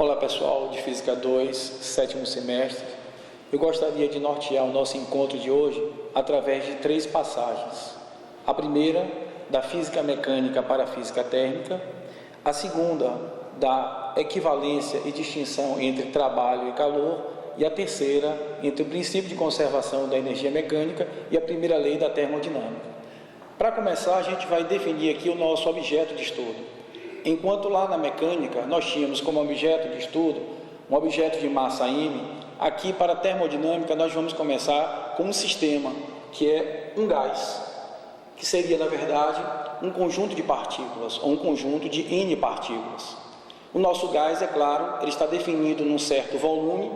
Olá pessoal de Física 2, sétimo semestre. Eu gostaria de nortear o nosso encontro de hoje através de 3 passagens. A primeira, da física mecânica para a física térmica. A segunda, da equivalência e distinção entre trabalho e calor. E a terceira, entre o princípio de conservação da energia mecânica e a primeira lei da termodinâmica. Para começar, a gente vai definir aqui o nosso objeto de estudo. Enquanto lá na mecânica nós tínhamos como objeto de estudo um objeto de massa m, aqui para a termodinâmica nós vamos começar com um sistema que é um gás, que seria na verdade um conjunto de partículas ou um conjunto de n partículas. O nosso gás, é claro, ele está definido num certo volume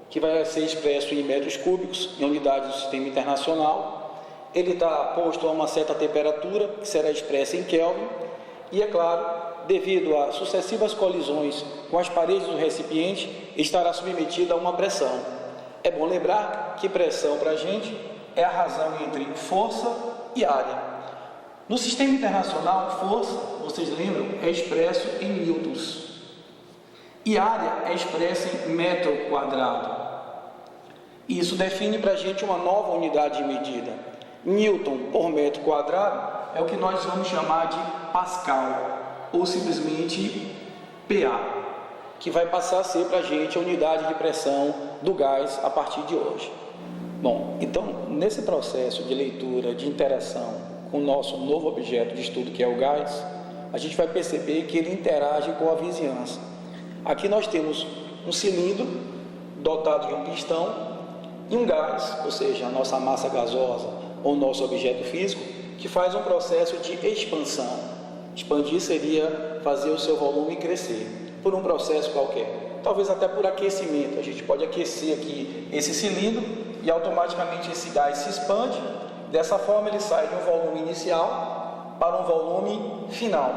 que vai ser expresso em metros cúbicos em unidade do sistema internacional. Ele está posto a uma certa temperatura que será expressa em Kelvin e, é claro, devido a sucessivas colisões com as paredes do recipiente, estará submetido a uma pressão. É bom lembrar que pressão para a gente é a razão entre força e área. No sistema internacional, força, vocês lembram, é expresso em newtons. E área é expressa em metro quadrado. Isso define para a gente uma nova unidade de medida. Newton por metro quadrado é o que nós vamos chamar de Pascal, ou simplesmente PA, que vai passar a ser para a gente a unidade de pressão do gás a partir de hoje. Bom, então, nesse processo de leitura, de interação com o nosso novo objeto de estudo, que é o gás, a gente vai perceber que ele interage com a vizinhança. Aqui nós temos um cilindro dotado de um pistão e um gás, ou seja, a nossa massa gasosa ou nosso objeto físico, que faz um processo de expansão. Expandir seria fazer o seu volume crescer, por um processo qualquer, talvez até por aquecimento. A gente pode aquecer aqui esse cilindro e automaticamente esse gás se expande. Dessa forma ele sai de um volume inicial para um volume final,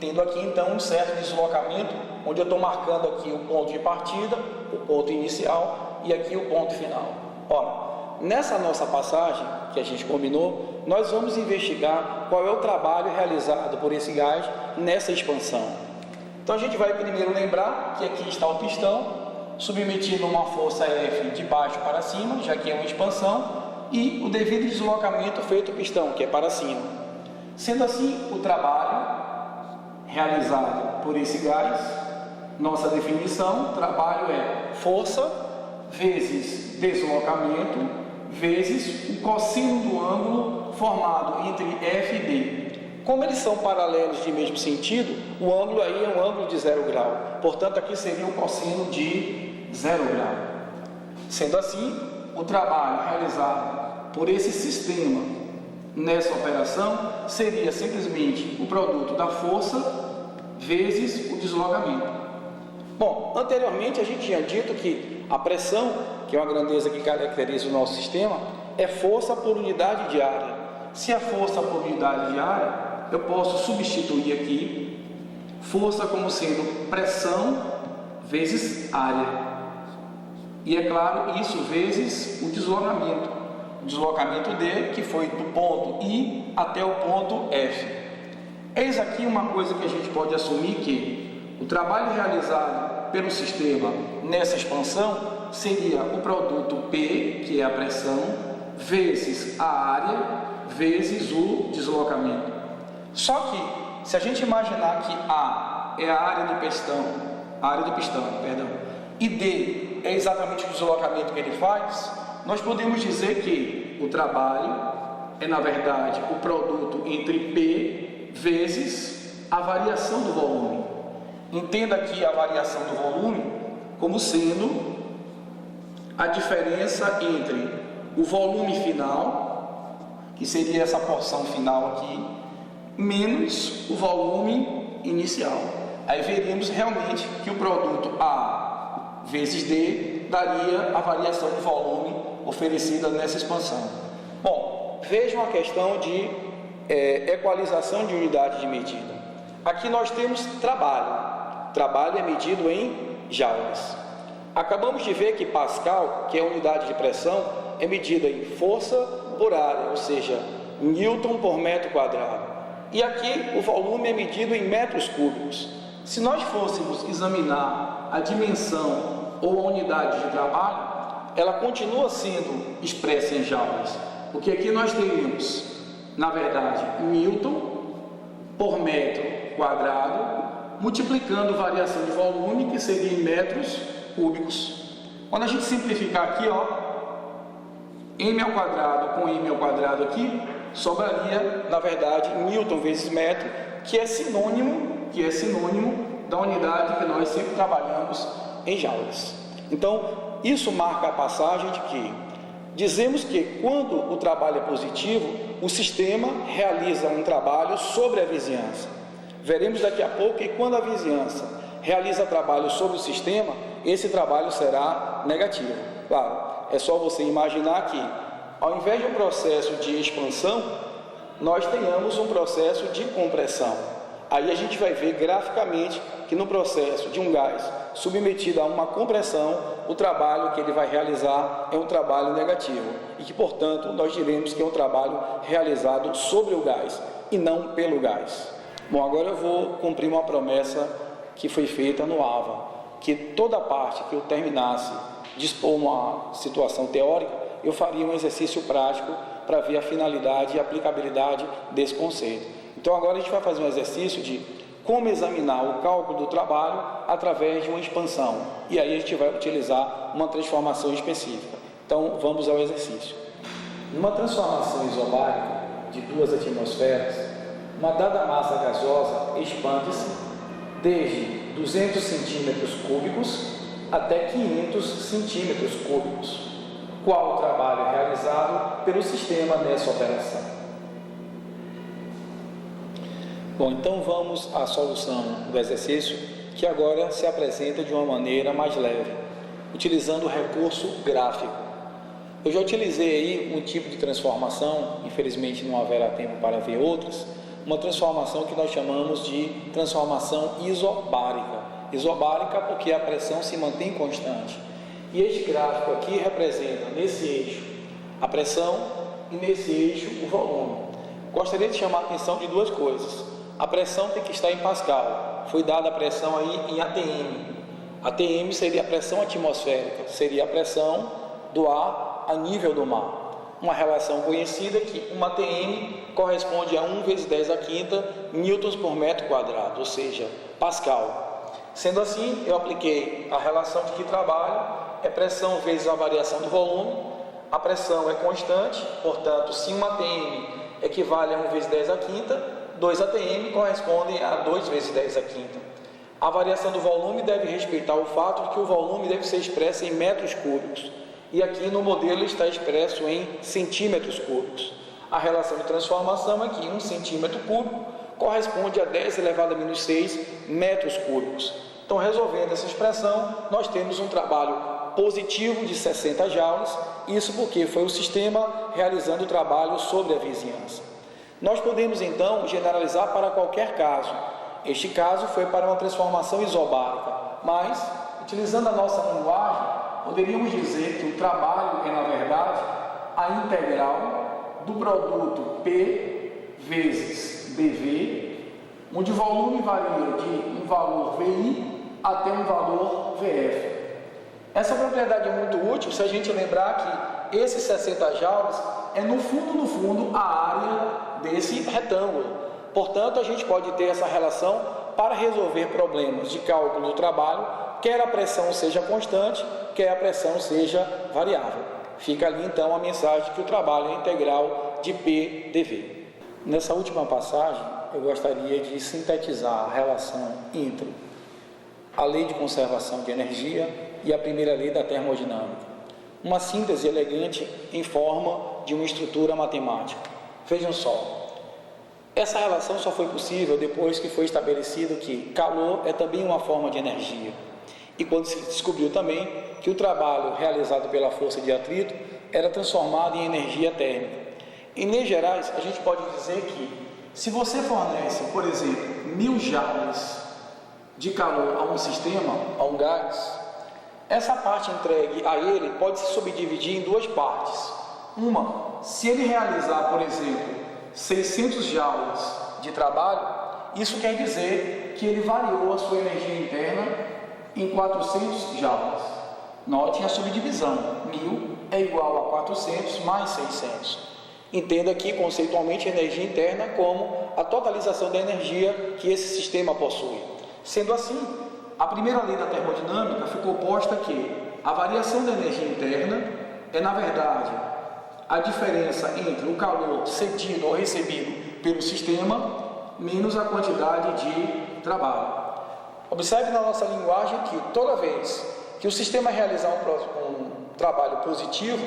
tendo aqui então um certo deslocamento, onde eu estou marcando aqui o ponto de partida, o ponto inicial e aqui o ponto final. Ora, nessa nossa passagem que a gente combinou, nós vamos investigar qual é o trabalho realizado por esse gás nessa expansão. Então a gente vai primeiro lembrar que aqui está o pistão, submetido a uma força F de baixo para cima, já que é uma expansão, e o devido deslocamento feito ao pistão, que é para cima. Sendo assim, o trabalho realizado por esse gás, nossa definição, trabalho é força vezes deslocamento vezes o cosseno do ângulo formado entre F e D. Como eles são paralelos de mesmo sentido, o ângulo aí é um ângulo de 0 grau. Portanto, aqui seria um cosseno de 0 grau. Sendo assim, o trabalho realizado por esse sistema nessa operação seria simplesmente o produto da força vezes o deslocamento. Bom, anteriormente a gente tinha dito que a pressão, que é uma grandeza que caracteriza o nosso sistema, é força por unidade de área. Se é força por unidade de área, eu posso substituir aqui força como sendo pressão vezes área. E é claro, isso vezes o deslocamento. O deslocamento D, que foi do ponto I até o ponto F. Eis aqui uma coisa que a gente pode assumir, que o trabalho realizado pelo sistema nessa expansão seria o produto P, que é a pressão, vezes a área, vezes o deslocamento. Só que, se a gente imaginar que A é a área do pistão, e D é exatamente o deslocamento que ele faz, nós podemos dizer que o trabalho é, na verdade, o produto entre P vezes a variação do volume. Entenda aqui a variação do volume como sendo a diferença entre o volume final, que seria essa porção final aqui, menos o volume inicial. Aí veríamos realmente que o produto A vezes D daria a variação de volume oferecida nessa expansão. Bom, vejam a questão de equalização de unidade de medida. Aqui nós temos trabalho. Trabalho é medido em joules. Acabamos de ver que Pascal, que é a unidade de pressão, é medida em força por área, ou seja, Newton por metro quadrado. E aqui o volume é medido em metros cúbicos. Se nós fôssemos examinar a dimensão ou a unidade de trabalho, ela continua sendo expressa em joules, porque aqui nós teríamos, na verdade, Newton por metro quadrado, multiplicando variação de volume, que seria em metros cúbicos. Quando a gente simplificar aqui, ó, m ao quadrado com m ao quadrado aqui, sobraria, na verdade, Newton vezes metro, que é sinônimo da unidade que nós sempre trabalhamos em joules. Então, isso marca a passagem de que dizemos que quando o trabalho é positivo, o sistema realiza um trabalho sobre a vizinhança. Veremos daqui a pouco que quando a vizinhança realiza trabalho sobre o sistema, esse trabalho será negativo. Claro, é só você imaginar que, ao invés de um processo de expansão, nós tenhamos um processo de compressão. Aí a gente vai ver graficamente que no processo de um gás submetido a uma compressão, o trabalho que ele vai realizar é um trabalho negativo e que, portanto, nós diremos que é um trabalho realizado sobre o gás e não pelo gás. Bom, agora eu vou cumprir uma promessa que foi feita no AVA, que toda parte que eu terminasse de expor uma situação teórica, eu faria um exercício prático para ver a finalidade e a aplicabilidade desse conceito. Então agora a gente vai fazer um exercício de como examinar o cálculo do trabalho através de uma expansão. E aí a gente vai utilizar uma transformação específica. Então vamos ao exercício. Numa transformação isobárica de 2 atmosferas, uma dada massa gasosa expande-se desde 200 centímetros cúbicos até 500 centímetros cúbicos. Qual o trabalho realizado pelo sistema nessa operação? Bom, então vamos à solução do exercício, que agora se apresenta de uma maneira mais leve, utilizando o recurso gráfico. Eu já utilizei aí um tipo de transformação, infelizmente não haverá tempo para ver outras, uma transformação que nós chamamos de transformação isobárica. Isobárica porque a pressão se mantém constante. E este gráfico aqui representa nesse eixo a pressão e nesse eixo o volume. Gostaria de chamar a atenção de duas coisas. A pressão tem que estar em Pascal. Foi dada a pressão aí em ATM. ATM seria a pressão atmosférica, seria a pressão do ar a nível do mar. Uma relação conhecida que uma ATM corresponde a 1 vezes 10 à quinta newtons por metro quadrado, ou seja, Pascal. Sendo assim, eu apliquei a relação de que trabalho é pressão vezes a variação do volume. A pressão é constante, portanto, se uma ATM equivale a 1 vezes 10 à quinta, 2 ATM correspondem a 2 vezes 10 à quinta. A variação do volume deve respeitar o fato de que o volume deve ser expresso em metros cúbicos. E aqui no modelo está expresso em centímetros cúbicos. A relação de transformação é que 1 centímetro cúbico corresponde a 10 elevado a menos 6 metros cúbicos. Então, resolvendo essa expressão, nós temos um trabalho positivo de 60 joules, isso porque foi o sistema realizando o trabalho sobre a vizinhança. Nós podemos, então, generalizar para qualquer caso. Este caso foi para uma transformação isobárica, mas, utilizando a nossa linguagem, poderíamos dizer que o trabalho é, na verdade, a integral do produto P vezes BV, onde o volume varia de um valor VI até um valor VF. Essa propriedade é muito útil se a gente lembrar que esses 60 joules é, no fundo, a área desse retângulo. Portanto, a gente pode ter essa relação para resolver problemas de cálculo do trabalho, quer a pressão seja constante, quer a pressão seja variável. Fica ali, então, a mensagem que o trabalho é integral de PdV. Nessa última passagem, eu gostaria de sintetizar a relação entre a lei de conservação de energia e a primeira lei da termodinâmica. Uma síntese elegante em forma de uma estrutura matemática. Vejam só, essa relação só foi possível depois que foi estabelecido que calor é também uma forma de energia. E quando se descobriu também que o trabalho realizado pela força de atrito era transformado em energia térmica. Em linhas gerais, a gente pode dizer que se você fornece, por exemplo, 1000 joules de calor a um sistema, a um gás, essa parte entregue a ele pode se subdividir em duas partes. Uma, se ele realizar, por exemplo, 600 joules de trabalho, isso quer dizer que ele variou a sua energia interna em 400 joules. Note a subdivisão, 1000 é igual a 400 mais 600. Entenda aqui conceitualmente a energia interna como a totalização da energia que esse sistema possui. Sendo assim, a primeira lei da termodinâmica ficou posta que a variação da energia interna é, na verdade, a diferença entre o calor cedido ou recebido pelo sistema menos a quantidade de trabalho. Observe na nossa linguagem que toda vez que o sistema realizar um trabalho positivo,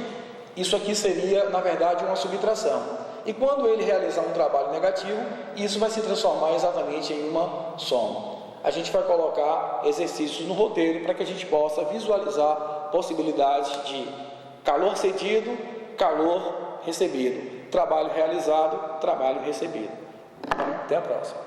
isso aqui seria, na verdade, uma subtração. E quando ele realizar um trabalho negativo, isso vai se transformar exatamente em uma soma. A gente vai colocar exercícios no roteiro para que a gente possa visualizar possibilidades de calor cedido, calor recebido, trabalho realizado, trabalho recebido. Então, até a próxima.